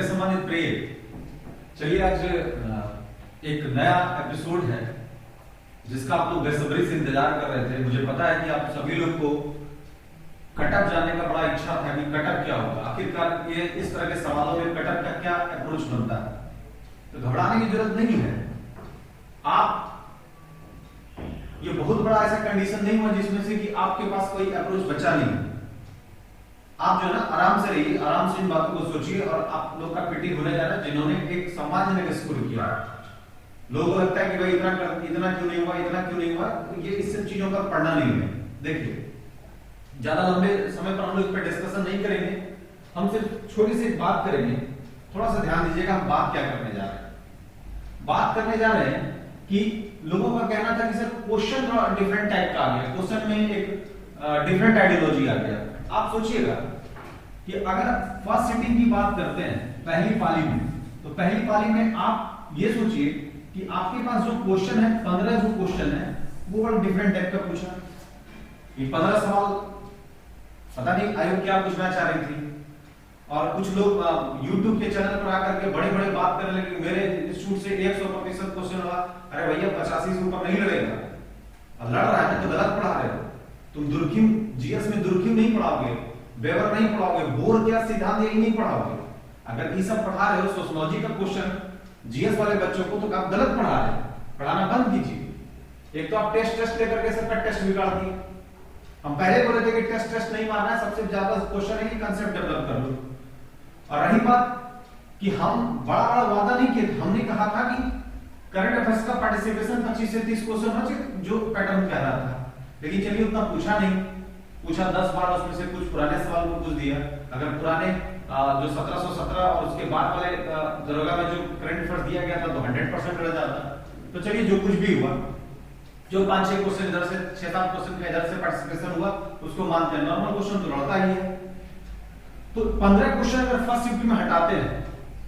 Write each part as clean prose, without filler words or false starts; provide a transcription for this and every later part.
सम्मानित प्रिय, चलिए आज एक नया एपिसोड है जिसका आप लोग बेसब्री से इंतजार कर रहे थे। मुझे पता है कि आप सभी लोग को कटअप जानने का बड़ा इच्छा था कि कटअप क्या होगा, आखिरकार ये इस तरह के सवालों में कटअप का क्या अप्रोच बनता है। तो घबराने की जरूरत नहीं है। आप ये बहुत बड़ा ऐसा कंडीशन नहीं हुआ जिसमें से कि आपके पास कोई अप्रोच बचा नहीं है। आप जो है ना आराम से रहिए, आराम से इन बातों को सोचिए। और आप लोग का पीटी होने जा रहा है जिन्होंने एक सम्मानजनक स्कोर किया। लोगों को लगता है कि भाई इतना क्यों नहीं हुआ, इतना क्यों नहीं हुआ। ये इस सब चीजों पर पढ़ना नहीं है। देखिए, ज्यादा लंबे समय पर हम लोग इस पर डिस्कशन नहीं करेंगे। हम सिर्फ छोटी सी बात करेंगे। थोड़ा सा ध्यान दीजिएगा, हम बात क्या करने जा रहे हैं। बात करने जा रहे हैं कि लोगों का कहना था कि सर क्वेश्चन थोड़ा डिफरेंट टाइप का आ गया, क्वेश्चन में एक डिफरेंट आइडियोलॉजी आ गया। आप सोचिएगा कि अगर फर्स्ट सिटिंग की बात करते हैं पहली पाली में, तो पहली पाली में आप ये सोचिए कि आपके पास जो क्वेश्चन है, 15 जो क्वेश्चन है वो बड़ा डिफरेंट टाइप का पूछा। ये 15 सवाल पता नहीं आयोग क्या पूछना चाह रही थी। और कुछ लोग YouTube के चैनल पर आकर के बड़े बड़े बात करने लगे, मेरे इंस्टीट्यूट से 100% क्वेश्चन हुआ। अरे भैया 85 से ऊपर नहीं लड़ेगा, लड़ रहा है तो गलत पढ़ा रहे हो। तुम दुर्खिम जीएस में दुर्खिम नहीं पढ़ाओगे, वेबर नहीं पढ़ाओगे, बोर क्या सिद्धांत यही नहीं पढ़ाओगे। अगर ये सब पढ़ा रहे हो सोशियोलॉजी का क्वेश्चन जीएस वाले बच्चों को, तो आप गलत पढ़ा रहे हैं। पढ़ाना बंद कीजिए। एक तो आप टेस्ट लेकर के सबका टेस्ट बिगाड़ दिए। हम पहले बोले थे कि टेस्ट नहीं मारना है, सबसे ज्यादा क्वेश्चन है कि कंसेप्ट डेवलप कर लो। और रही बात कि हम बड़ा बड़ा वादा नहीं किए, हमने कहा था कि करंट अफेयर्स का पार्टिसिपेशन 25 से 30 क्वेश्चन होना चाहिए, जो पैटर्न कह रहा था। लेकिन चलिए उतना पूछा नहीं, पूछा 10 बार, उसमें से कुछ पुराने सवाल को पूछ दिया। अगर पुराने जो 1717 और उसके बाद वाले दरोगा में जो करंट अफेयर्स दिया गया था तो 100% रह जाता। तो चलिए जो कुछ भी हुआ, जो 5-6 क्वेश्चन इधर से, 6-7 क्वेश्चन का इधर से पार्टिसिपेशन हुआ, उसको मानते हैं। नॉर्मल क्वेश्चन तो लड़ता ही है। तो 15 क्वेश्चन अगर फर्स्ट शिफ्ट में हटाते हैं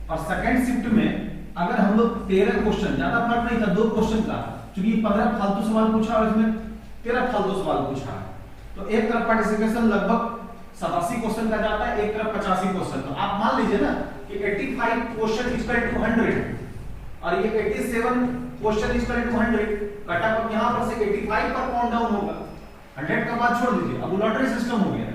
और सेकंड शिफ्ट में अगर हम लोग 13 क्वेश्चन, ज्यादा फर्क नहीं था, 2 क्वेश्चन था, क्योंकि 15 फालतू सवाल पूछा और इसमें 13 फालतू सवाल पूछा है। तो एक तरफ पार्टिसिपेशन लगभग 87 क्वेश्चन का जाता है, एक तरफ 85 क्वेश्चन। तो आप मान लीजिए ना कि 85 क्वेश्चन इक्वल टू 100 और ये 87 क्वेश्चन इक्वल टू 100। कटअप यहां पर से 85 पर काउंट डाउन होगा, 100 का बात छोड़ दीजिए। अब लॉटरी सिस्टम हो गया।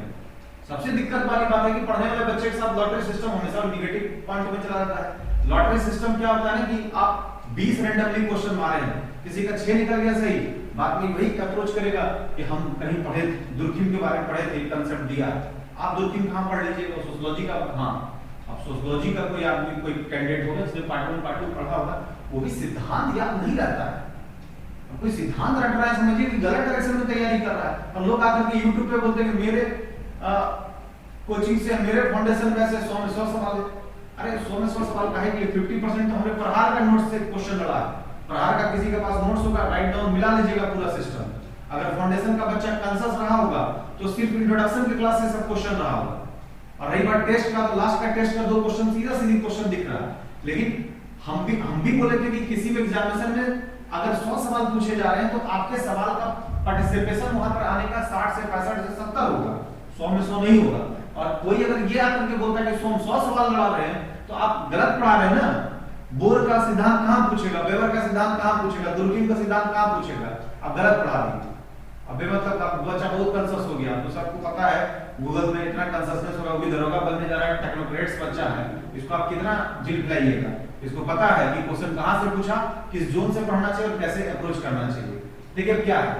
सबसे दिक्कत वाली बात है कि पढ़ने वाले बच्चे के साथ लॉटरी सिस्टम हमेशा नेगेटिव पॉइंट में चला जाता है। लॉटरी सिस्टम क्या होता है कि आप 20 रैंडमली क्वेश्चन मारे हैं, किसी का 6 निकल गया सही, बाद में वही अप्रोच करेगा कि हम कहीं पढ़े, दुर्खिम के बारे में पढ़े थे, कंसेप्ट दिया। आप दुर्खिम कहां पढ़ लीजिएगा, सोशियोलॉजी का। हाँ, अब सोशियोलॉजी का कोई आदमी, कोई कैंडिडेट होगा जिसने पार्ट 1 पढ़ा होगा, वो भी सिद्धांत याद नहीं रहता है। कोई सिद्धांत रट रहा है, समझिए कि गलत डायरेक्शन में तैयारी कर रहा है। और लोग आकर के YouTube पे बोलते हैं कि मेरे कोचिंग से, मेरे फाउंडेशन में से 100 में 100 सवाल। अरे 100 में 100 सवाल काहे के लिए? 50% तो हमने प्रहार का नोट से क्वेश्चन लड़ा है। प्रहार का किसी के पास नोट्स होगा, राइट डाउन मिला लीजिएगा पूरा सिस्टम। अगर फाउंडेशन का बच्चा कंसस रहा होगा तो सिर्फ इंट्रोडक्शन के क्लास से सब क्वेश्चन रहा होगा। और रही बात टेस्ट का, तो लास्ट का टेस्ट का 2 क्वेश्चन सीधा क्वेश्चन दिख रहा है। लेकिन हम भी बोले थे कि किसी भी एग्जामिनेशन में अगर 100 सवाल पूछे जा रहे हैं तो आपके सवाल का पार्टिसिपेशन वहां पर आने का 60 से 65 से 70 होगा, 100 में 100 नहीं होगा। और कोई अगर ये आकर के बोलता है कि 100 सवाल लड़ा रहे हैं तो आप गलत पढ़ा रहे हैं ना। बोर का सिद्धांत कहां पूछेगा, वेबर का सिद्धांत कहां पूछेगा, दुर्खिम का सिद्धांत कहां पूछेगा। आप गलत पढ़ा रहे हैं। अब मतलब आप बच्चा बहुत कंसस हो गया, तो सबको पता है गूगल में इतना कंससनेस होगा, वो भी दरोगा बनने जा रहा है, टेक्नोक्रेट्स बच्चा है, इसको आप कितना जिल पिलाइएगा। इसको पता है कि क्वेश्चन कहां से पूछा, किस जोन से पढ़ना चाहिए और कैसे अप्रोच करना चाहिए। देखिए अब क्या है,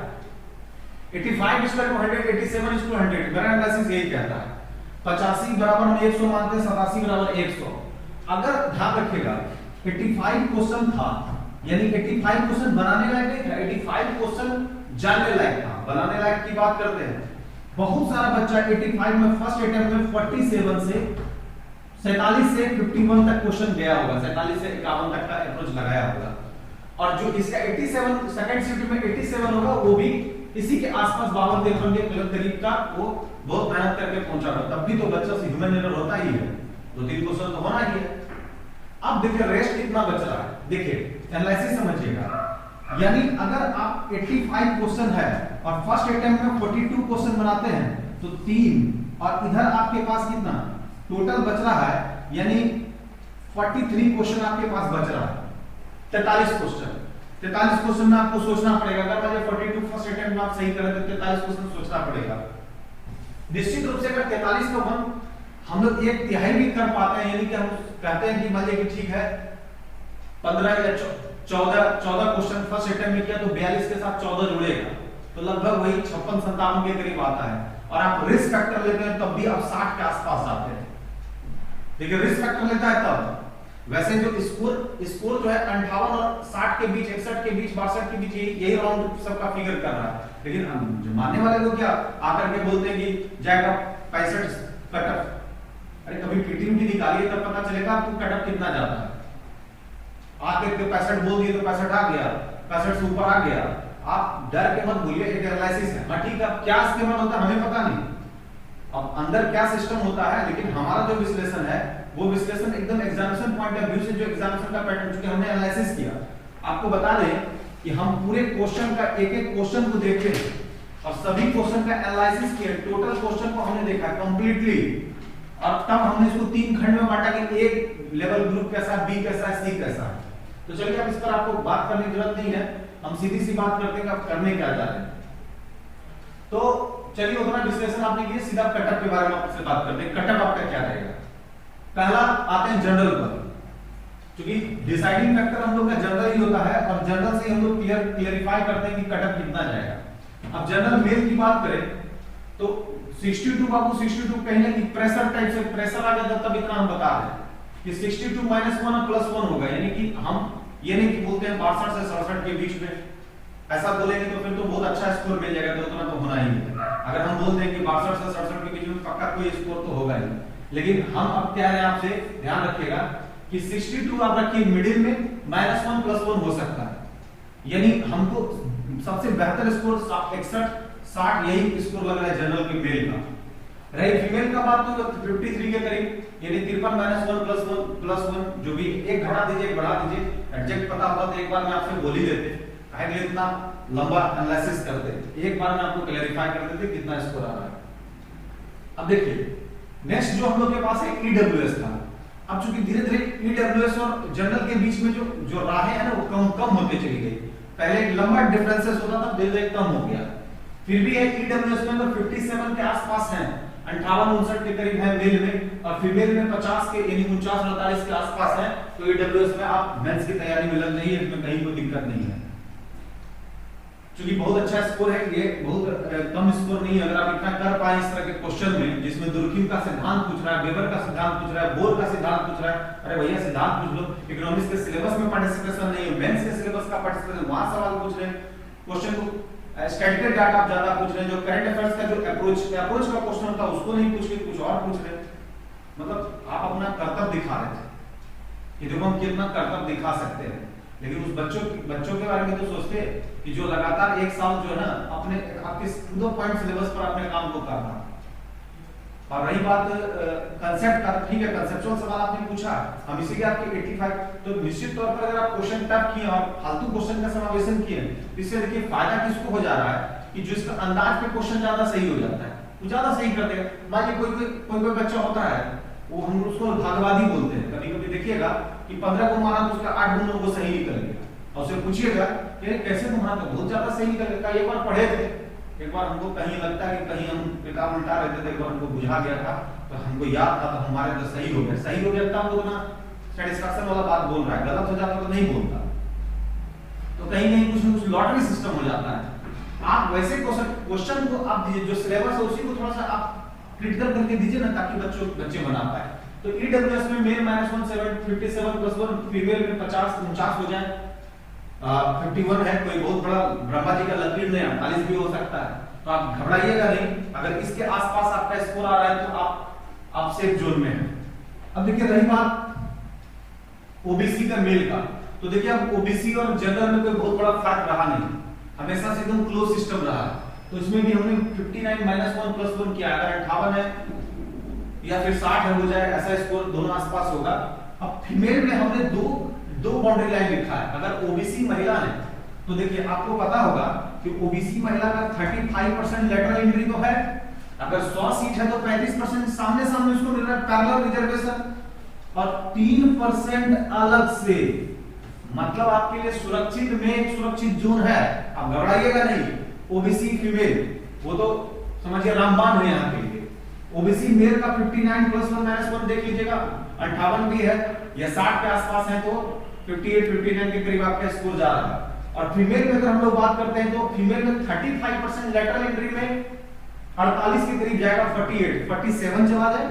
85 इक्वल टू 100, 87 इक्वल टू 100, मेरा एनालिसिस यही कहता है। 85 बराबर हम 100 मानते हैं, 87 बराबर 100। अगर ध्यान रखिएगा 85 क्वेश्चन था, यानी 85 क्वेश्चन बनाने लायक नहीं था, 85 क्वेश्चन जानने लायक था। बनाने लायक की बात करते हैं, बहुत सारा बच्चा 85 में फर्स्ट अटेम्प्ट में 47 से 47 से 51 तक क्वेश्चन गया होगा, 47 से 51 तक का अप्रोच लगाया होगा। और जो इसका 87 सेकंड शिफ्ट में 87 होगा, वो भी इसी के आसपास 52-53 के करीब का वो बहुत मेहनत करके पहुंचा था। तब भी तो बच्चा से ह्यूमन एरर होता ही है, 2-3 क्वेश्चन तो होना ही है। अब देखिए रेस्ट कितना बच रहा है, देखिए एनालिसिस समझिएगा। यानी अगर आप 85 क्वेश्चन है और फर्स्ट अटेम्प्ट में 42 क्वेश्चन बनाते हैं तो 3, और इधर आपके पास कितना टोटल बच रहा है, यानी 43 क्वेश्चन आपके पास बच रहा है। 43 क्वेश्चन में आपको सोचना पड़ेगा। अगर मुझे 42 फर्स्ट अटेम्प्ट में आप सही करें तो 43 क्वेश्चन सोचना पड़ेगा। निश्चित रूप से अगर 43 का वन हम लोग एक तिहाई भी कर पाते हैं, यानी कि हम कहते हैं कि मान लीजिए कि ठीक है 15 या 14 क्वेश्चन फर्स्ट अटेम्प्ट में किया तो 42 के साथ 14 जुड़ेगा तो लगभग वही 56-57 के करीब आता है। और आप रिस्क फैक्टर लेते हैं तब भी आप 60 के आसपास आते हैं। देखिए रिस्क फैक्टर लेता है तब, वैसे जो स्कोर जो है 58 और 60 के बीच, 61 के बीच, 62 के बीच यही राउंड सबका फिगर कर रहा है। लेकिन हम जो मानने वाले लोग क्या आकर के बोलते हैं कि जाएगा 65 कटअप। अरे कभी पीटी भी निकालिए तब पता चलेगा आपको कटअप कितना जाता है। आके 65 बोल दिए तो 65 आ गया, 65 से ऊपर आ गया। आप डर के मत बोलिए, एक एनालिसिस है। हाँ ठीक है, क्या इस्तेमाल होता है हमें पता नहीं, अब अंदर क्या सिस्टम होता है, लेकिन हमारा जो विश्लेषण है वो विश्लेषण एकदम एग्जामिनेशन पॉइंट ऑफ व्यू से, जो एग्जामिनेशन का पैटर्न चूंकि हमने एनालिसिस किया। आपको बता दें कि हम पूरे क्वेश्चन का एक क्वेश्चन को देखे और सभी क्वेश्चन का एनालिसिस किया, टोटल क्वेश्चन को हमने देखा कंप्लीटली, और तब हमने इसको 3 खंड में बांटा कि एक लेवल ग्रुप कैसा है, बी कैसा है, सी कैसा है। तो चलिए अब इस पर आपको बात करने की जरूरत नहीं है, हम सीधी सी बात करते हैं कि आप करने क्या जा रहे हैं। तो चलिए उतना विश्लेषण आपने किया, सीधा कटअप के बारे में आपसे बात करते हैं। कटअप आपका क्या रहेगा? पहला आते हैं जनरल पर, क्योंकि डिसाइडिंग फैक्टर हम लोग का जनरल ही होता है और जनरल से हम लोग क्लियरिफाई करते हैं कि कटअप कितना जाएगा। अब जनरल मेल की बात करें तो 62 आपको 62 कहीं कि प्रेशर टाइप से प्रेशर आ गया तब इतना हम बता रहे हैं कि 62 -1 और +1 होगा, यानी कि हम ये नहीं कि बोलते हैं 62 से 67 के बीच में, ऐसा बोलेंगे तो फिर तो बहुत अच्छा स्कोर मिल जाएगा, तो उतना तो होना ही है। अगर हम बोलते हैं कि 62 से 67 के बीच में पक्का कोई स्कोर तो होगा ही। लेकिन हम अब क्या है, आपसे ध्यान रखिएगा कि 62 आप रखिए मिडिल में, -1 +1 हो सकता है, यानी हमको सबसे बेहतर स्कोर 61-60 यही स्कोर लग रहा है जनरल के मेल का। रही फीमेल का बात तो 53 के करीब, यानी 53 -1 +1 जो भी, एक घटा दीजिए एक बढ़ा दीजिए, एग्जैक्ट पता होता तो एक बार में आपसे बोल ही देते, काहे इतना लंबा एनालिसिस करते, एक बार में आपको क्लैरिफाई कर देते कितना स्कोर आ रहा है। अब देखिए नेक्स्ट जो हम लोग के पास है ईडब्ल्यूएस था। अब चूंकि धीरे धीरे ईडब्ल्यूएस और जनरल के बीच में जो राहें हैं ना वो कम होते चली गई। पहले एक लंबा डिफरेंसेस होता था, धीरे धीरे कम हो गया। फिर भी है ईडब्ल्यूएस में अगर 57 के आसपास है, 58-59 के करीब है मेल में, और फीमेल में 50 के यानी 49-48 के आसपास है, तो ईडब्ल्यूएस में आप मेंस की तैयारी में लग जाइए, इसमें कहीं कोई दिक्कत नहीं है। क्योंकि बहुत अच्छा स्कोर है, ये बहुत कम स्कोर नहीं है। अगर आप इतना कर पाए इस तरह के क्वेश्चन में जिसमें दुर्कीम का सिद्धांत पूछ रहा है, वेबर का सिद्धांत पूछ रहा है, बोर का सिद्धांत पूछ रहा है, अरे भैया सिद्धांत पूछ लो। इकोनॉमिक्स के सिलेबस में पार्टिसिपेशन नहीं है, मेंस के सिलेबस का पार्टिसिपेशन, वहां सवाल पूछ रहे हैं, क्वेश्चन को स्टैटिस्टिकल डाटा आप ज्यादा पूछ रहे हैं, जो करंट अफेयर्स का जो अप्रोच का क्वेश्चन था उसको नहीं पूछ के कुछ और पूछ रहे हैं। मतलब आप अपना कर्तव्य दिखा रहे थे कि देखो हम कितना कर्तव्य दिखा सकते हैं, लेकिन उस बच्चों के बारे में तो सोचते कि जो लगातार एक साल जो है ना अपने आपके 2 पॉइंट सिलेबस पर अपने काम को करना। और रही बात कंसेप्ट का, ठीक है कंसेप्चुअल सवाल आपने पूछा, हम इसीलिए आपके 85, तो निश्चित तौर पर अगर आप क्वेश्चन टफ किए और फालतू क्वेश्चन का समावेशन किए, इससे देखिए फायदा किसको हो जा रहा है कि जो इसका अंदाज पे क्वेश्चन ज्यादा सही हो जाता है, वो ज्यादा सही कर देगा। मान लीजिए कोई बच्चा होता है, वो हम उसको भागवादी बोलते हैं, कभी कभी देखिएगा कि 15 को मारा तो उसका 8 गुना वो सही निकल गया, और उसे पूछिएगा कि कैसे तुम्हारा तो बहुत ज्यादा सही निकल गया। एक बार पढ़े थे, एक बार हमको कहीं लगता है कि कहीं हम किताब उल्टा रहे थे, एक बार हमको बुझा गया था, तो हमको याद था, तो हमारे अंदर सही हो गया तब वो ना सेटिस्फैक्शन वाला बात बोल रहा है, गलत हो जाता तो नहीं बोलता। तो कहीं कहीं कुछ न कुछ लॉटरी सिस्टम हो जाता है। आप वैसे क्वेश्चन को आप दीजिए, जो सिलेबस है उसी को थोड़ा सा आप क्रिटिकल करके दीजिए ना, ताकि बच्चे बना पाए। तो ईडब्ल्यूएस में मेल -1 57 +1, फीमेल में 50-49 हो जाए, 51 है, कोई बहुत बड़ा ब्रह्मा जी का लकीर नहीं, 48 भी हो सकता है, तो आप घबराइएगा नहीं। अगर इसके आसपास आपका स्कोर आ रहा है तो आप सेफ जोन में हैं। अब देखिए रही बात ओबीसी का मेल का, तो देखिए अब ओबीसी और जनरल में कोई बहुत बड़ा फर्क रहा नहीं, हमेशा से एकदम क्लोज सिस्टम रहा। तो इसमें भी हमने 59 -1 +1 किया, अगर 58 है या फिर 60 हो जाए, ऐसा स्कोर दोनों आसपास होगा। अब फीमेल में हमने दो बाउंड्री लाइन लिखा है। अगर ओबीसी महिला है तो देखिए आपको पता होगा कि ओबीसी महिला का 35% लेटरल एंट्री तो है, अगर 100 सीट है तो 35% सामने उसको मिल रहा है पैरेलल रिजर्वेशन। और 3% अलग से, मतलब आपके लिए सुरक्षित में एक सुरक्षित जोन है, आप घबराइएगा नहीं। ओबीसी फीमेल वो तो समझिए रामबाण है यहाँ के लिए। ओबीसी मेल का 59 +1 -1 देख लीजिएगा, 58 भी है या 60 के आसपास है, तो 58 59 के करीब आपका स्कोर जा रहा है। और फीमेल में अगर हम लोग बात करते हैं तो फीमेल में 35% लेटरल एंट्री में 48 के करीब जाएगा, 47 चला जाए,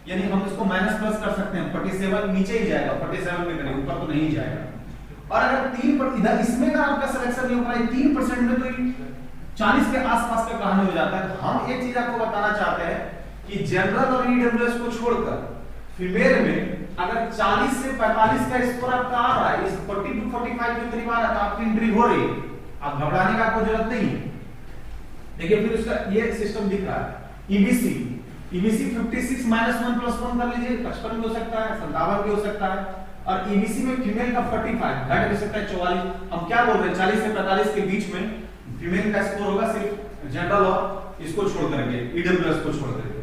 यानी हम इसको माइनस प्लस कर सकते हैं, 47 नीचे ही जाएगा, 47 के करीब, ऊपर तो नहीं जाएगा। और अगर 3% इधर इसमें अगर आपका सिलेक्शन नहीं हो पाए 3% में, तो 40 के आसपास का कहानी हो जाता है। तो हम एक चीज आपको बताना चाहते हैं कि जनरल और ईडब्ल्यूएस को छोड़कर फीमेल में अगर 40 से 45 का स्कोर आपका आ रहा है, इस 40 to 45 के करीब आ रहा है, तो आपकी एंट्री हो रही है, आप घबराने का आपको जरूरत नहीं है। देखिए फिर उसका ये सिस्टम दिख रहा है। ईबीसी 56 -1 +1 कर लीजिए, 55 भी हो सकता है, 57 भी हो सकता है। और ईबीसी में फीमेल का 45 घट भी सकता है, 44। हम क्या बोल रहे हैं, 40 से 45 के बीच में फीमेल का स्कोर होगा, सिर्फ जनरल और इसको छोड़ करके, ईडब्ल्यूएस को छोड़ करके।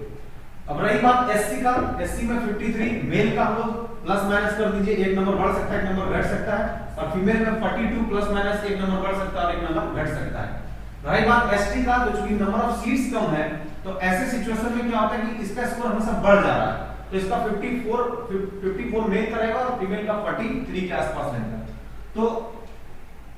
अब रही बात एससी का, एससी में 53 मेल का हम लोग प्लस माइनस कर दीजिए, एक नंबर बढ़ सकता है, एक नंबर घट सकता है। और फीमेल में 42 प्लस माइनस एक नंबर बढ़ सकता है और एक नंबर घट सकता है। रही बात एसटी का, तो चूंकि नंबर ऑफ सीट्स कम है, तो ऐसे सिचुएशन में क्या होता है कि इसका स्कोर हमेशा बढ़ जा रहा है, तो इसका 54 मेल का रहेगा और फीमेल का 43 के आसपास रहेगा। तो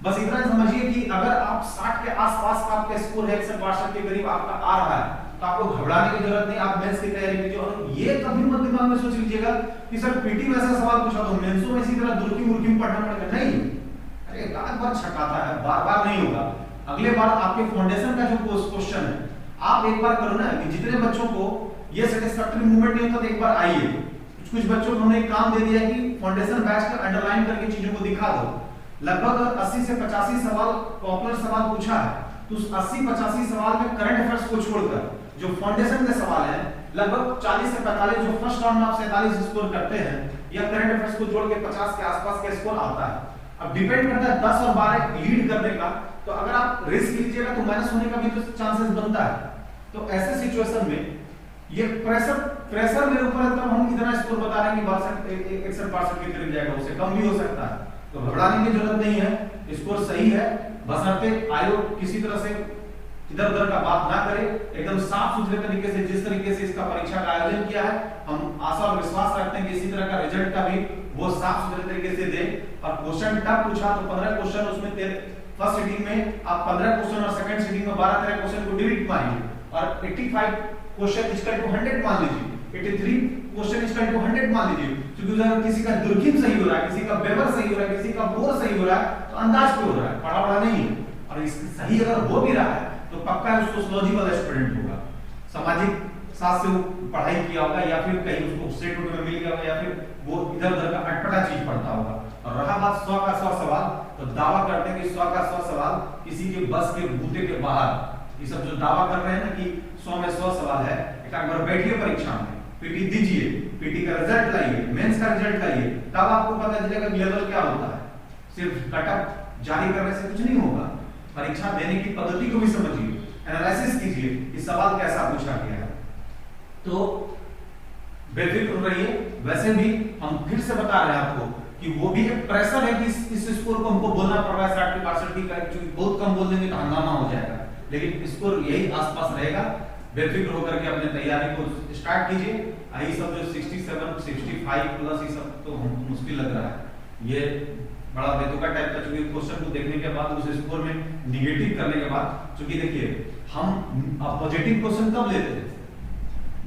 बस इतना समझिए कि अगर आप 60 के आसपास का आपका स्कोर है, 162 के करीब आपका आ रहा है, तो आपको घबराने की जरूरत नहीं, आप मेंस की तैयारी कीजिए। और ये कभी मत दिमाग में सोच लीजिएगा कि सर पीटी में ऐसा सवाल पूछा तो मेंसों में इसी तरह दुर्की मुर्की में पढ़ना पड़ेगा, नहीं। अरे एक आध बार छकाता है, बार बार नहीं होगा। अगले बार आपके फाउंडेशन का जो क्वेश्चन है, आप एक बार करो ना, कि जितने बच्चों को ये सेटिस्फैक्टरी मूवमेंट नहीं होता तो एक बार आइए, कुछ बच्चों को हमने एक काम दे दिया कि फाउंडेशन बैच का अंडरलाइन करके चीजों को दिखा दो। लगभग 80 से 85 सवाल पॉपुलर सवाल पूछा है, तो उस 80-85 सवाल में करंट अफेयर्स को छोड़कर जो फाउंडेशन के सवाल हैं, लगभग 40 से 45 जो फर्स्ट राउंड में आप 47 स्कोर करते हैं, या करंट अफेयर्स को जोड़ के 50 के आसपास का स्कोर आता है। अब डिपेंड करता है 10 और 12 लीड करने का, तो अगर आप रिस्क लीजिएगा तो माइनस होने का भी तो चांसेस बनता है। तो ऐसे सिचुएशन में ये प्रेशर मेरे ऊपर है, तब हम इतना स्कोर बता रहे हैं कि 61% के करीब जाएगा, उससे कम भी हो सकता है। तो घबराने की जरूरत नहीं है, स्कोर सही है, बशर्ते आयोग किसी तरह से इधर उधर का बात ना करे, एकदम साफ सुथरे तरीके से, जिस तरीके से इसका परीक्षा का आयोजन किया है, हम आशा और विश्वास रखते हैं कि इसी तरह का रिजल्ट का भी वो साफ सुथरे तरीके से दे। और क्वेश्चन टफ पूछा तो 15 क्वेश्चन, उसमें फर्स्ट सीटिंग में आप 15 क्वेश्चन और सेकंड सीटिंग में 12-13 क्वेश्चन को डिलीट मारिए, और 85 क्वेश्चन इक्वल टू 100 मान लीजिए, 83 क्वेश्चन इक्वल टू 100 मान लीजिए। क्योंकि अगर किसी का दुर्खिम सही हो रहा है, किसी का बेवर सही हो रहा है, किसी का बोर सही हो रहा है, तो अंदाज पे हो रहा है, पढ़ा पढ़ा नहीं है। और इसकी सही अगर हो भी रहा है तो पक्का उसको सोशियोलॉजिकल स्टूडेंट होगा, सामाजिक शास्त्र से पढ़ाई किया होगा, या फिर कहीं उसको स्टेट बोर्ड में मिल गया होगा, या फिर वो इधर उधर का अटपटा चीज पढ़ता होगा। और रहा बात 100 का 100 सवाल, तो दावा करते हैं कि 100 का 100 सवाल किसी के बस के बूते के बाहर। ये सब जो दावा कर रहे हैं ना कि 100 में 100 सवाल है, एक बार बैठिए परीक्षा में, पीटी दीजिए, पीटी का रिजल्ट लाइए, मेंस का रिजल्ट लाइए, तब आपको पता चलेगा कि लेवल क्या होता है। सिर्फ कटअप जारी करने से कुछ नहीं होगा, परीक्षा देने की पद्धति को भी समझिए, एनालिसिस कीजिए कि सवाल कैसा पूछा गया है। तो बेफिक्र रहिए। वैसे भी हम फिर से बता रहे हैं आपको कि वो भी एक प्रेशर है कि इस स्कोर को हमको बोलना पड़ रहा है 60 के 62 की, क्योंकि बहुत कम बोल देंगे तो हंगामा हो जाएगा, लेकिन स्कोर यही आसपास रहेगा। बेफिक्र होकर के अपने तैयारी को स्टार्ट कीजिए। आई सब जो 67 65 प्लस ये सब तो हमको मुश्किल लग रहा है, ये बड़ा बेतुका टाइप का, चूंकि क्वेश्चन को देखने के बाद उस स्कोर में निगेटिव करने के बाद, चूंकि देखिए हम पॉजिटिव क्वेश्चन कब लेते हैं,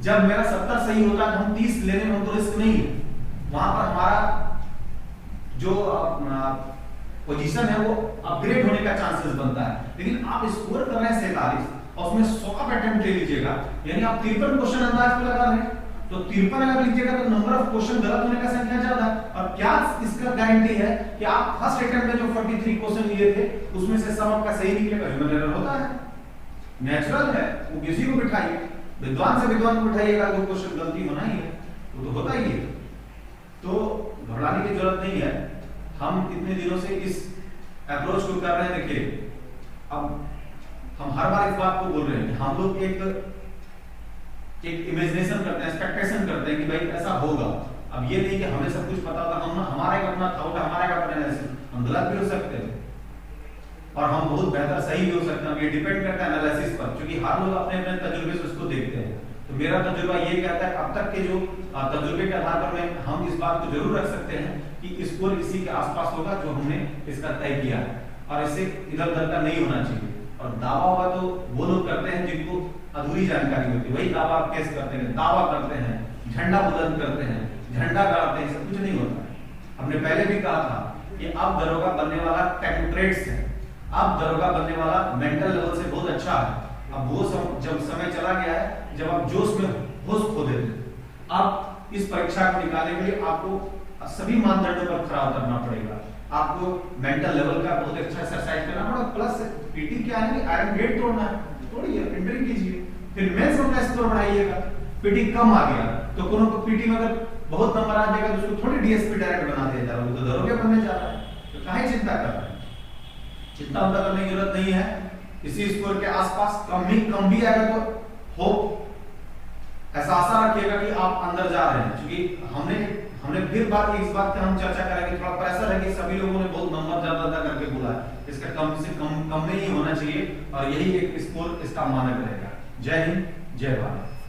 जब मेरा 70 सही होता है तो हम 30 लेने में हमको रिस्क नहीं है, वहां पर हमारा जो पोजीशन है वो अपग्रेड होने का चांसेस बनता है। लेकिन आप स्कोर कर रहे हैं 47 और उसमें 100 अटेम्प्ट ले लीजिएगा, यानी आप 53 क्वेश्चन अंदाज पे लगा रहे हैं, तो 53 अगर लीजिएगा तो नंबर ऑफ क्वेश्चन गलत होने का संख्या ज्यादा है। और क्या इसका गारंटी है कि आप फर्स्ट अटेम्प्ट में जो 43 क्वेश्चन लिए थे उसमें से सब आपका सही निकलेगा? ह्यूमन एरर होता है, नेचुरल है, वो किसी को बिठाइए, विद्वान से विद्वान को बिठाइएगा, जो क्वेश्चन गलती होना ही है, वो तो होता ही है। तो घबराने की जरूरत नहीं है, हम इतने दिनों से इस अप्रोच को कर रहे हैं। देखिए अब हम हर बार इस बात को बोल रहे हैं, हम लोग एक इमेजिनेशन करते हैं, एक्सपेक्टेशन करते हैं कि भाई ऐसा होगा, अब ये नहीं कि हमें सब कुछ पता होगा, हम हमारा एक अपना थॉट, हमारा एक अपना एनालिसिस, हम गलत भी हो सकते हैं और हम बहुत बेहतर सही भी हो सकते हैं। ये डिपेंड करता है एनालिसिस पर, क्योंकि हर लोग अपने अपने तजुर्बे से उसको देखते हैं। तो मेरा तजुर्बा ये कहता है अब तक के जो तजुर्बे के आधार पर मैं हम इस बात को जरूर रख सकते हैं कि स्कोर इसी के आसपास होगा जो हमने इसका तय किया है, और इससे इधर उधर का नहीं होना चाहिए। और दावा हुआ तो वो लोग करते हैं जिनको अधूरी जानकारी होती है, वही दावा आप कैसे करते हैं, दावा करते हैं, झंडा बुलंद करते हैं, झंडा गाड़ते हैं, सब कुछ नहीं होता है। हमने पहले भी कहा था कि अब दरोगा बनने वाला टेक्नोक्रेट्स है, अब दरोगा बनने वाला मेंटल लेवल से बहुत अच्छा है। अब वो जब समय चला गया है जब आप जोश में होश खो देते। अब इस परीक्षा को निकालने के लिए आपको सभी मानदंडों पर खरा उतरना पड़ेगा। आपको मेंटल लेवल का बहुत अच्छा एक्सरसाइज करना पड़ेगा, प्लस पीटी क्या है कि आयरन गेट तोड़ना है, तोड़िए, एंट्री कीजिए, फिर मेंस में स्कोर बढ़ाइएगा। पीटी कम आ गया तो कोनो को पीटी में अगर बहुत नंबर आ जाएगा तो उसको थोड़ी डीएसपी डायरेक्ट बना दिया जा रहा है, वो तो दरोगे बनने जा रहा है, तो काहे चिंता कर रहे हैं? चिंता उनका करने की जरूरत नहीं है। इसी स्कोर के आसपास कम भी आएगा तो होप ऐसा आशा रखिएगा कि आप अंदर जा रहे हैं, क्योंकि हमने फिर इस बात पे हम चर्चा करेंगे। थोड़ा प्रेशर है कि सभी लोगों ने बहुत नंबर ज्यादा करके बोला है, इसका कम से कम में ही होना चाहिए और यही एक स्कोर इसका मानक रहेगा। जय हिंद, जय भारत।